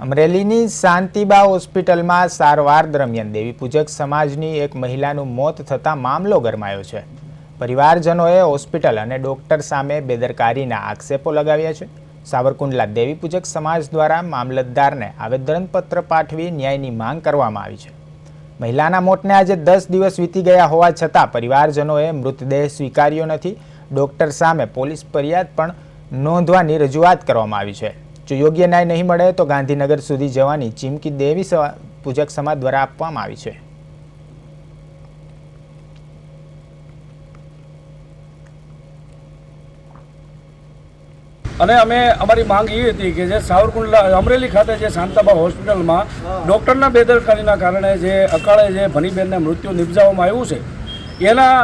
અમરેલીની શાંતિબા હોસ્પિટલમાં સારવાર દરમિયાન દેવી પૂજક સમાજની એક મહિલાનું મોત થતાં મામલો ગરમાયો છે। પરિવારજનોએ હોસ્પિટલ અને ડોક્ટર સામે બેદરકારીના આક્ષેપો લગાવ્યા છે। સાવરકુંડલા દેવી પૂજક સમાજ દ્વારા મામલતદારને આવેદનપત્ર પાઠવી ન્યાયની માંગ કરવામાં આવી છે। મહિલાના મોતને આજે 10 દિવસ વીતી ગયા હોવા છતાં પરિવારજનોએ મૃતદેહ સ્વીકાર્યો નથી। ડોક્ટર સામે પોલીસ ફરિયાદ પણ નોંધવાની રજૂઆત કરવામાં આવી છે। જો યોગ્ય ન્યાય નહીં મળે તો ગાંધીનગર સુધી જવાની ચીમકી દેવી પૂજક સમાજ દ્વારા આપવામાં આવી છે। અને અમે અમારી માંગ એ હતી કે જે સાવરકુંડલા અમરેલી ખાતે જે શાંતાબા હોસ્પિટલમાં ડૉક્ટરના બેદરકારીના કારણે જે અકાળે જે ભનીબેનને મૃત્યુ નિપજાવવામાં આવ્યું છે એના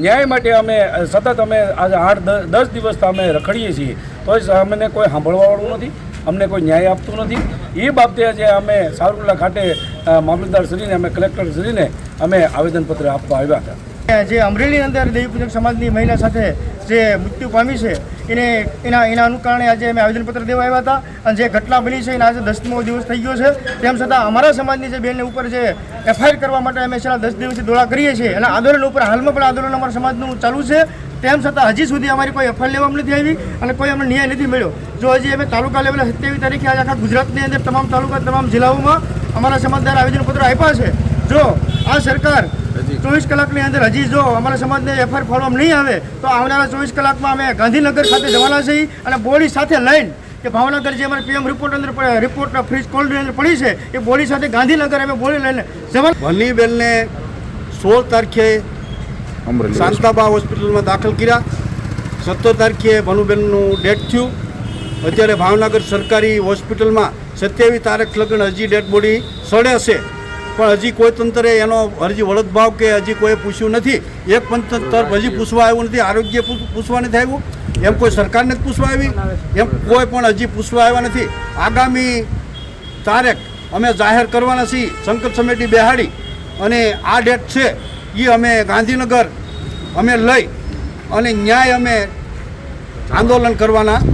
ન્યાય માટે અમે સતત આજે 8-10 દિવસથી અમે રખડીએ છીએ, તો અમને કોઈ સાંભળવાવાળું નથી, અમને કોઈ ન્યાય આપતું નથી। એ બાબતે જે અમે સાવરકુંડલા ખાતે મામલતદાર શ્રીને અમે કલેક્ટર શ્રીને અમે આવેદનપત્ર આપવા આવ્યા હતા। જે અમરેલી અંદર દેવી પૂજક સમાજની મહિલા સાથે જે મૃત્યુ પામી છે એના અનુકારણે આજે અમે આવેદનપત્ર દેવા આવ્યા હતા। અને જે ઘટના બની છે એના આજે 10મો દિવસ થઈ ગયો છે, તેમ છતાં અમારા સમાજની જે બેનને ઉપર જે એફઆઈઆર કરવા માટે અમે છેલ્લા 10 દિવસથી દોડા કરીએ છીએ અને આંદોલન ઉપર હાલમાં પણ આંદોલન અમારા સમાજનું ચાલુ છે। તેમ છતાં હજી સુધી અમારી કોઈ એફઆઈઆર લેવામાં નથી આવી અને કોઈ અમને ન્યાય નથી મળ્યો। જો હજી અમે તાલુકા લેવલે 27 તારીખે આજે આખા ગુજરાતની અંદર તમામ તાલુકા તમામ જિલ્લાઓમાં અમારા સમાજ દ્વારા આવેદનપત્રો આપ્યા છે। જો આ સરકાર 24 કલાકની અંદર હજી જો અમારા સમાજને એફઆઈઆર ફાળવવામાં નહીં આવે તો આવનારા 24 કલાકમાં અમે ગાંધીનગર ખાતે જવાના છીએ અને બોડી સાથે લઈને કે ભાવનગર જે અમારે પીએમ રિપોર્ટ ફ્રીજ કોલ્ડની અંદર પડી છે એ બોડી સાથે ગાંધીનગર અમે બોડી લઈને જવાના। ભનીબેનને 16 તારીખે શાંતાબા હોસ્પિટલમાં દાખલ કર્યા। 17 તારીખે ભનુબેનનું ડેથ થયું। અત્યારે ભાવનગર સરકારી હોસ્પિટલમાં 27 તારીખ લગન હજી ડેડ બોડી સડે છે, પણ હજી કોઈ તંત્રે એનો હજી વળતભાવ કે હજી કોઈ પૂછ્યું નથી। એક તંત્ર હજી પૂછવા આવ્યું નથી, આરોગ્ય પૂછવા નથી આવ્યું, એમ કોઈ સરકારને જ પૂછવા આવી, એમ કોઈ પણ હજી પૂછવા આવ્યા નથી। આગામી તારીખ અમે જાહેર કરવાના છીએ, સંકલ્પ સમિતિ બેહાડી અને આ ડેટ છે એ અમે ગાંધીનગર અમે લઈ અને ન્યાય અમે આંદોલન કરવાના।